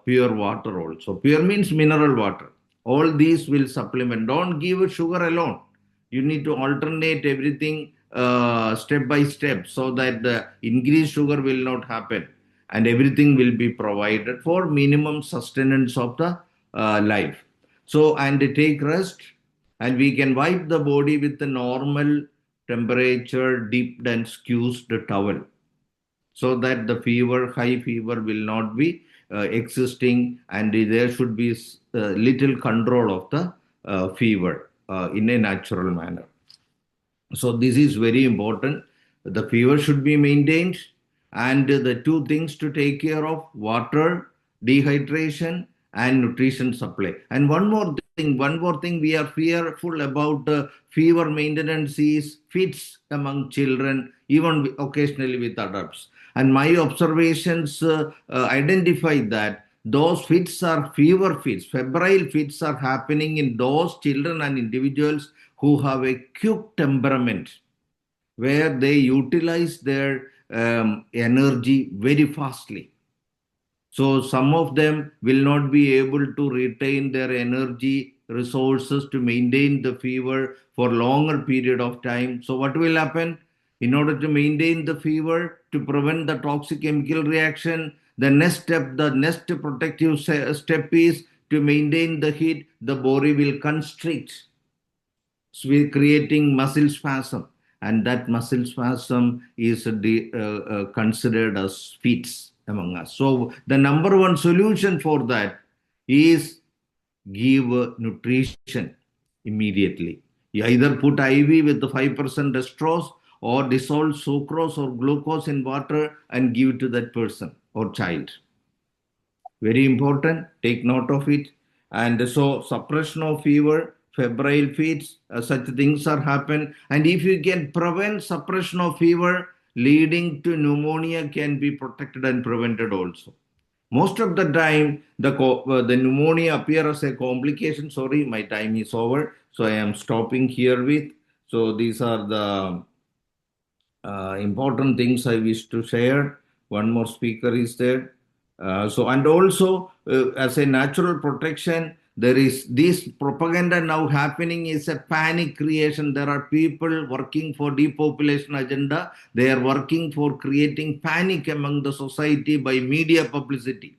pure water also. Pure means mineral water. All these will supplement. Don't give sugar alone. You need to alternate everything step by step, so that the increased sugar will not happen, and everything will be provided for minimum sustenance of the life. So, and take rest, and we can wipe the body with the normal temperature dipped and squeezed towel, so that the high fever will not be existing, and there should be little control of the fever in a natural manner. So this is very important. The fever should be maintained, and the two things to take care of: water, dehydration, and nutrition supply. And one more thing we are fearful about fever maintenance is fits among children, even occasionally with adults. And my observations identify that those fits are fever fits. Febrile fits are happening in those children and individuals who have a quick temperament, where they utilize their energy very fastly. So some of them will not be able to retain their energy resources to maintain the fever for longer period of time. So what will happen? In order to maintain the fever, to prevent the toxic chemical reaction, the next protective step is to maintain the heat. The body will constrict, so we're creating muscle spasm, and that muscle spasm is considered as fits among us. So the number one solution for that is give nutrition immediately. You either put IV with the 5% dextrose, or dissolve sucrose or glucose in water and give to that person or child. Very important, take note of it. And so suppression of fever, febrile fits, such things are happen. And if you can prevent suppression of fever leading to pneumonia, can be protected and prevented also. Most of the time, the pneumonia appear as a complication. Sorry, my time is over. So I am stopping here with. So these are the important things I wish to share. One more speaker is there. And also as a natural protection, there is this propaganda now happening is a panic creation. There are people working for depopulation agenda. They are working for creating panic among the society by media publicity.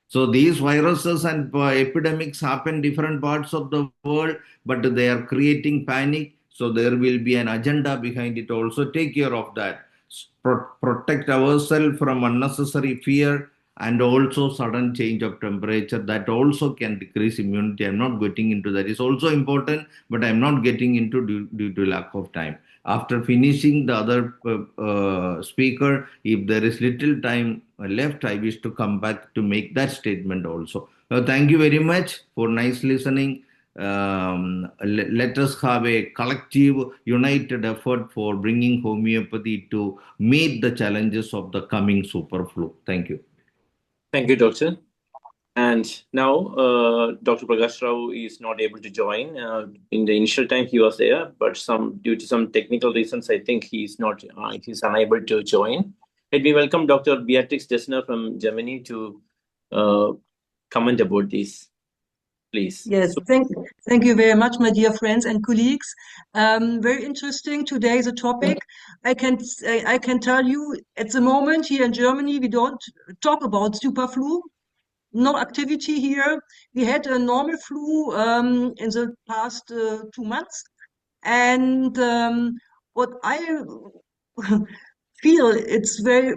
So these viruses and epidemics happen in different parts of the world, but they are creating panic. So there will be an agenda behind it also. Take care of that. Protect ourselves from unnecessary fear and also sudden change of temperature. That also can decrease immunity. I'm not getting into that. It's also important, but I'm not getting into due to lack of time. After finishing the other speaker, if there is little time left, I wish to come back to make that statement also. Thank you very much for nice listening. Let us have a collective, united effort for bringing homeopathy to meet the challenges of the coming super flu. Thank you. Thank you, Doctor. And now, Dr. Prakash Rao is not able to join. In the initial time, he was there, but due to some technical reasons, I think he's unable to join. Let me welcome Dr. Beatrix Dessner from Germany to comment about this, please. Yes, thank you very much, my dear friends and colleagues. Very interesting today the topic. I can tell you at the moment here in Germany we don't talk about super flu. No activity here. We had a normal flu in the past 2 months, and what I feel it's very.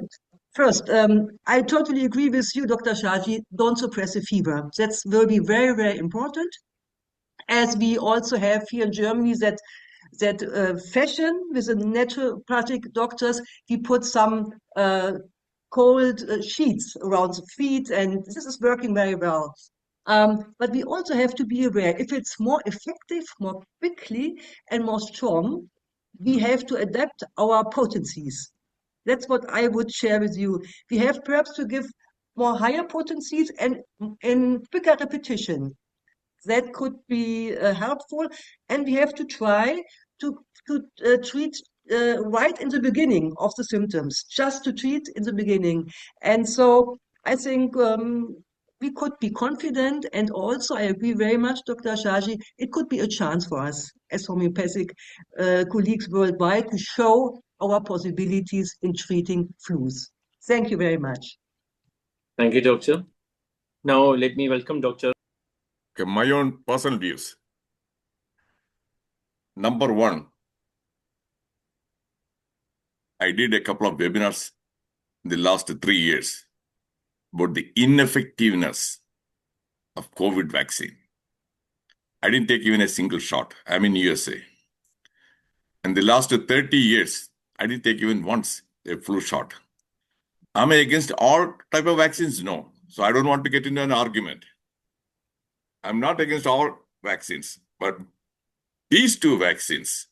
First, I totally agree with you, Dr. Shaji. Don't suppress the fever. That will be very, very important. As we also have here in Germany that fashion with the naturopathic doctors, we put some cold sheets around the feet, and this is working very well. But we also have to be aware, if it's more effective, more quickly, and more strong, we have to adapt our potencies. That's what I would share with you. We have perhaps to give more higher potencies and in quicker repetition. That could be helpful, and we have to try to treat right in the beginning of the symptoms, just to treat in the beginning. And so I think we could be confident, and also I agree very much, Dr. Shaji, it could be a chance for us as homeopathic colleagues worldwide to show our possibilities in treating flus. Thank you very much. Thank you, Doctor. Now let me welcome Dr. Okay, my own personal views. Number one, I did a couple of webinars in the last 3 years about the ineffectiveness of COVID vaccine. I didn't take even a single shot. I'm in USA. In the last 30 years, I didn't take even once a flu shot. Am I against all type of vaccines? No. So I don't want to get into an argument. I'm not against all vaccines, but these two vaccines,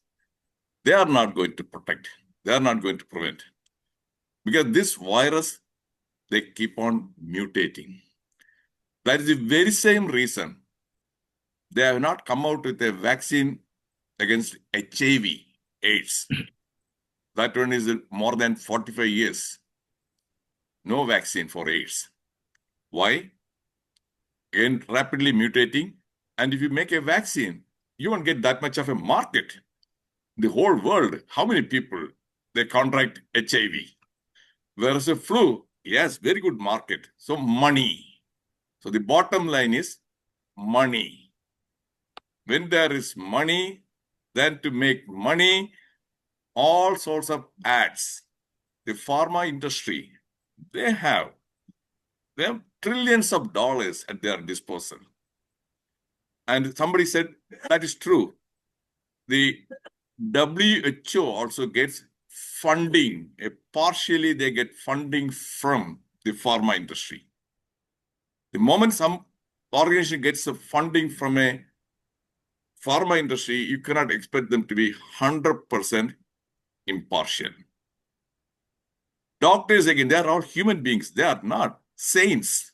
they are not going to protect. They are not going to prevent. Because this virus, they keep on mutating. That is the very same reason they have not come out with a vaccine against HIV, AIDS. That one is more than 45 years. No vaccine for AIDS. Why? Again, rapidly mutating. And if you make a vaccine, you won't get that much of a market. The whole world, how many people they contract HIV? Whereas a flu, yes, very good market. So money. So the bottom line is money. When there is money, then to make money, all sorts of ads. The pharma industry, they have trillions of dollars at their disposal. And somebody said that is true. The WHO also gets funding. Partially, they get funding from the pharma industry. The moment some organization gets the funding from a pharma industry, you cannot expect them to be 100% impartial. Doctors, again, they are all human beings. They are not saints.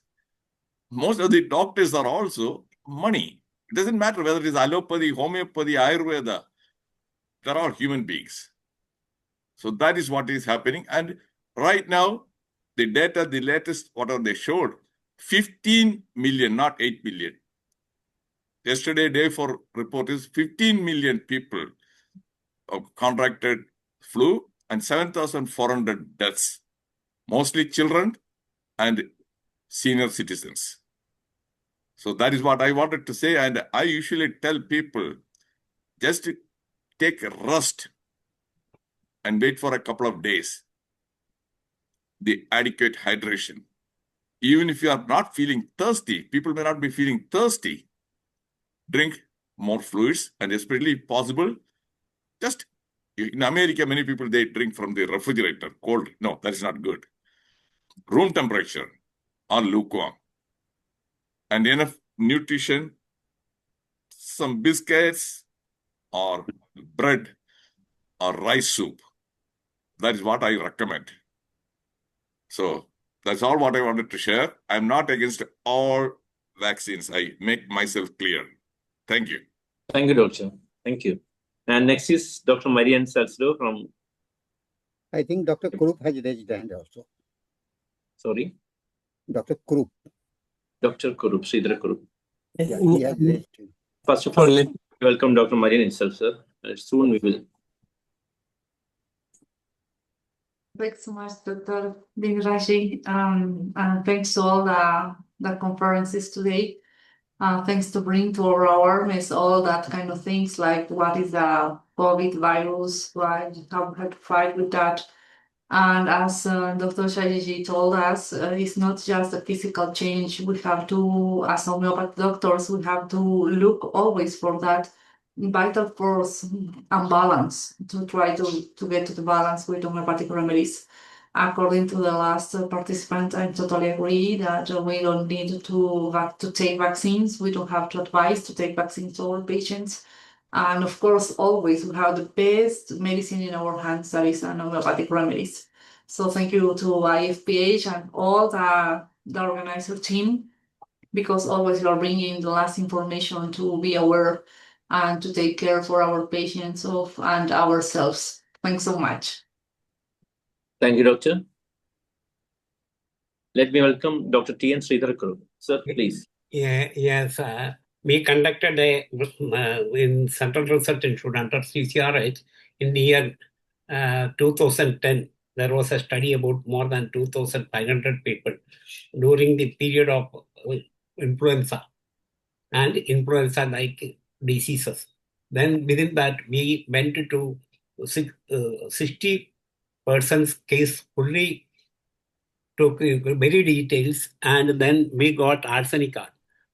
Most of the doctors are also money. It doesn't matter whether it is allopathy, homeopathy, Ayurveda. They're all human beings. So that is what is happening. And right now, the data, the latest, whatever they showed, 15 million, not 8 million. Yesterday, day for report is 15 million people contracted flu and 7,400 deaths, mostly children and senior citizens. So that is what I wanted to say. And I usually tell people just to take a rest and wait for a couple of days. The adequate hydration. Even if you are not feeling thirsty, people may not be feeling thirsty. Drink more fluids, and especially if possible, just in America, many people, they drink from the refrigerator, cold. No, that is not good. Room temperature or lukewarm. And enough nutrition, some biscuits or bread or rice soup. That is what I recommend. So that's all what I wanted to share. I'm not against all vaccines. I make myself clear. Thank you. Thank you, Doctor. Thank you. And next is Dr. Marian Salcedo from... I think Dr. Krupp has raised hand also. Sorry? Dr. Krupp. Dr. Kurup, Sridhar Kurup. Yeah, he has raised hand. First of all, welcome Dr. Marian itself, sir. Soon we will... Thanks so much, Dr. Dingraji, and thanks to all the conferences today. Thanks to bring to our awareness all that kind of things, like what is the COVID virus, right? How to fight with that. And as Dr. Shajiji told us, it's not just a physical change. We have to, as homeopathic doctors, we have to look always for that vital force and balance to try to get to the balance with homeopathic remedies. According to the last participant, I totally agree that we don't need to take vaccines. We don't have to advise to take vaccines to our patients. And of course, always we have the best medicine in our hands, that is homeopathic remedies. So thank you to Ifph and all the organizer team, because always you are bringing the last information to be aware and to take care for our patients and ourselves. Thanks so much. Thank you, Doctor. Let me welcome Dr. T.N. Sridhar Kurup. Sir, please. Yes, we conducted in Central Research Institute under CCRH in the year 2010. There was a study about more than 2,500 people during the period of influenza and influenza-like diseases. Then within that, we went to 60 persons case fully, took very details, and then we got arsenic card.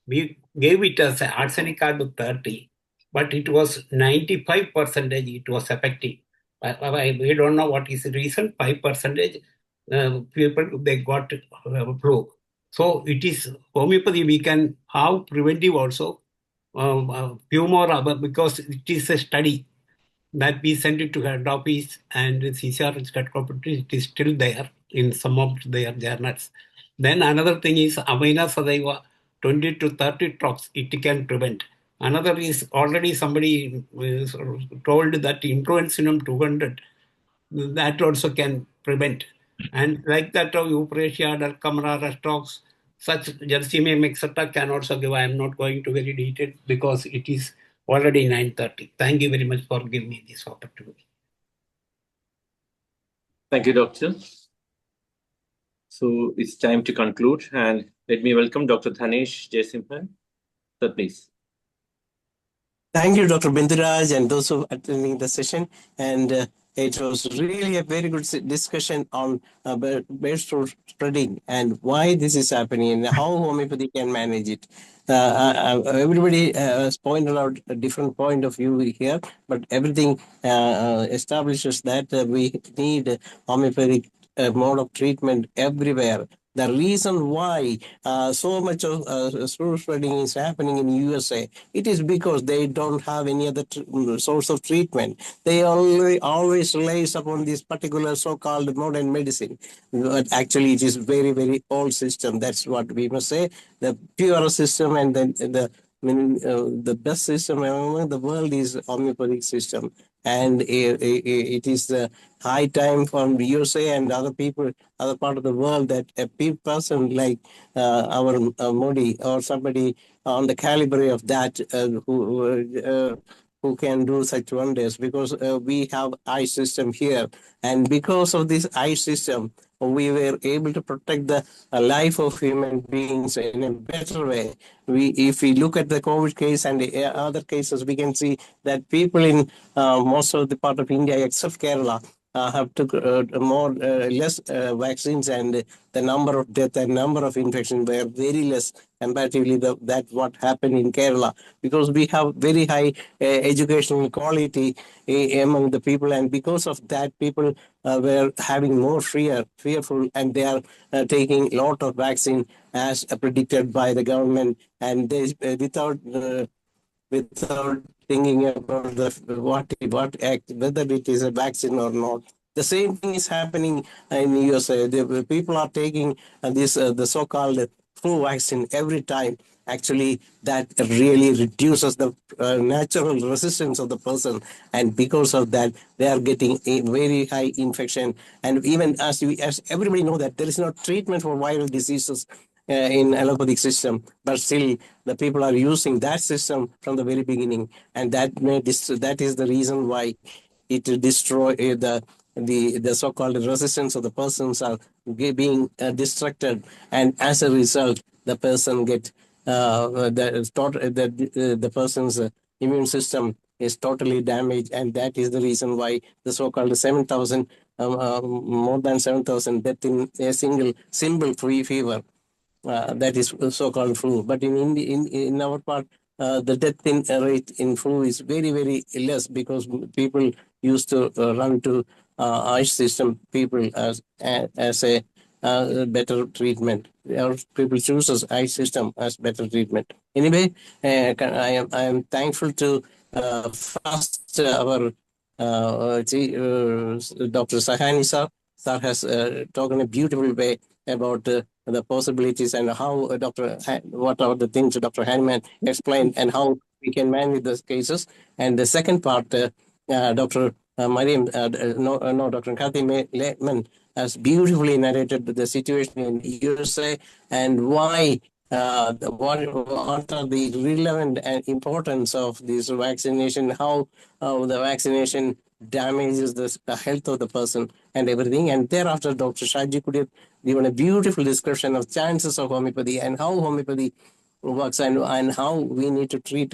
We gave it as an arsenic card to 30, but it was 95% it was effective. We don't know what is the reason. 5% people, they got flu. So it is homeopathy. We can have preventive also. Few more, because it is a study that we sent it to head office and CCR it is still there in some of their journals. Then another thing is Amina Sadaiva 20 to 30 talks it can prevent. Another is already somebody told that influenza 200, that also can prevent. And like that of euprasia, Dulcamara, talks, such Jersemium, etc. can also give. I am not going to very detailed because it is already 9:30. Thank you very much for giving me this opportunity. Thank you, Doctor. So it's time to conclude, and let me welcome Dr. Dhanesh Jayasimhan. Sir, please. Thank you, Dr. Binduraj, and those who are attending the session. And it was really a very good discussion on bird spreading and why this is happening and how homeopathy can manage it. Everybody has pointed out a different point of view here, but everything establishes that we need homeopathic mode of treatment everywhere. The reason why so much of spreading is happening in USA, it is because they don't have any other source of treatment. They always relies upon this particular so-called modern medicine. But actually, it is very, very old system. That's what we must say. The pure system and the best system among the world is homeopathic system. And it is the high time for USA and other people, other part of the world, that a person like our Modi or somebody on the caliber of that who can do such wonders, because we have eye system here. And because of this eye system, we were able to protect the life of human beings in a better way. If we look at the COVID case and the other cases, we can see that people in most of the part of India, except Kerala, have took less vaccines, and the number of death and number of infections were very less comparatively that what happened in Kerala, because we have very high educational quality among the people, and because of that, people were having more fearful, and they are taking a lot of vaccine as predicted by the government, and they without thinking about what act, whether it is a vaccine or not. The same thing is happening in USA. The people are taking the so-called flu vaccine every time. Actually, that really reduces the natural resistance of the person, and because of that, they are getting a very high infection. And even as everybody know that there is no treatment for viral diseases in allopathic system, but still the people are using that system from the very beginning, and that is the reason why it destroy the so-called resistance of the persons are being destructed, and as a result, the person get the person's immune system is totally damaged, and that is the reason why the so-called 7,000 more than 7,000 death in a single simple fever. That is so-called flu. But in our part, the death rate in flu is very, very less, because people used to run to ice system people as a better treatment. Or people choose ice system as better treatment. Anyway, I am thankful to first our Dr. Sahani sir. Sir has talked in a beautiful way about the possibilities and how what are the things Dr. Hanman explained and how we can manage those cases. And the second part, Dr. Mariam, Dr. Kathy Lehman has beautifully narrated the situation in USA and why what are the relevant and importance of this vaccination, how the vaccination damages the health of the person and everything. And thereafter, Dr. Shaji could have given a beautiful description of chances of homeopathy and how homeopathy works, and how we need to treat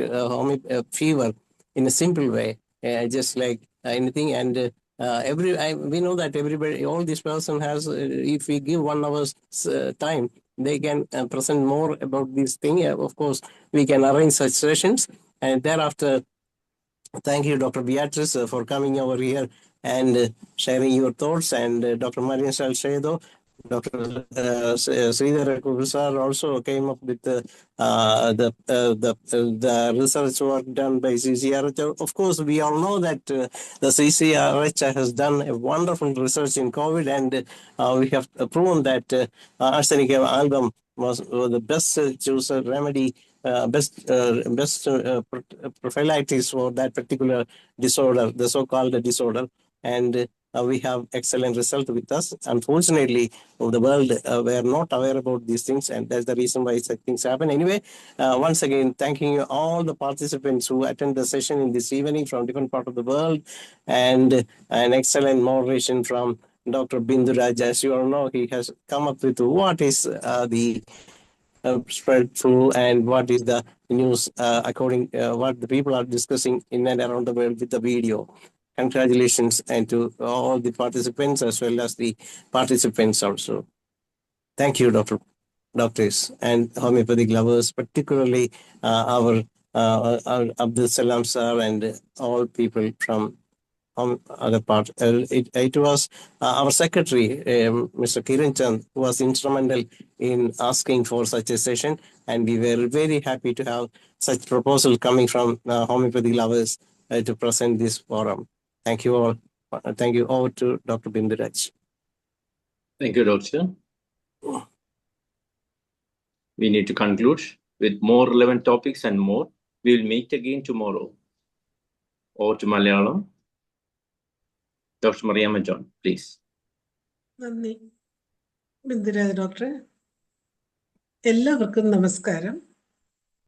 fever in a simple way, just like anything. And we know that everybody, all this person has, if we give 1 hour's time, they can present more about this thing. Of course, we can arrange such sessions. And thereafter, thank you, Dr. Beatrice, for coming over here and sharing your thoughts. And Dr. Marian Salcedo, Dr. Sridhar Kursar also came up with the research work done by CCRH. Of course, we all know that the CCRH has done a wonderful research in COVID, and we have proven that arsenic album the best choose a remedy, best prophylactics for that particular disorder, the so-called disorder, and we have excellent result with us. Unfortunately, the world were not aware about these things, and that's the reason why such things happen. Anyway, once again, thanking you all the participants who attend the session in this evening from different parts of the world, and an excellent moderation from Dr. Binduraj. As you all know, he has come up with what is the spread flu and what is the news according what the people are discussing in and around the world with the video. Congratulations and to all the participants as well as the participants also. Thank you, doctors and homeopathic lovers, particularly our Abdul Salam sir and all people from other part. It was our secretary, Mr. Kiran Chand, who was instrumental in asking for such a session, and we were very happy to have such proposal coming from homeopathy lovers to present this forum. Thank you all. Thank you. Over to Dr. Binduraj. Thank you, Doctor. We need to conclude with more relevant topics and more. We will meet again tomorrow. Over to Malayalam. Dr. Mariamma John, please. നന്ദി ബിന്ദുരാജ് ഡോക്ടറെ. എല്ലാവർക്കും നമസ്കാരം.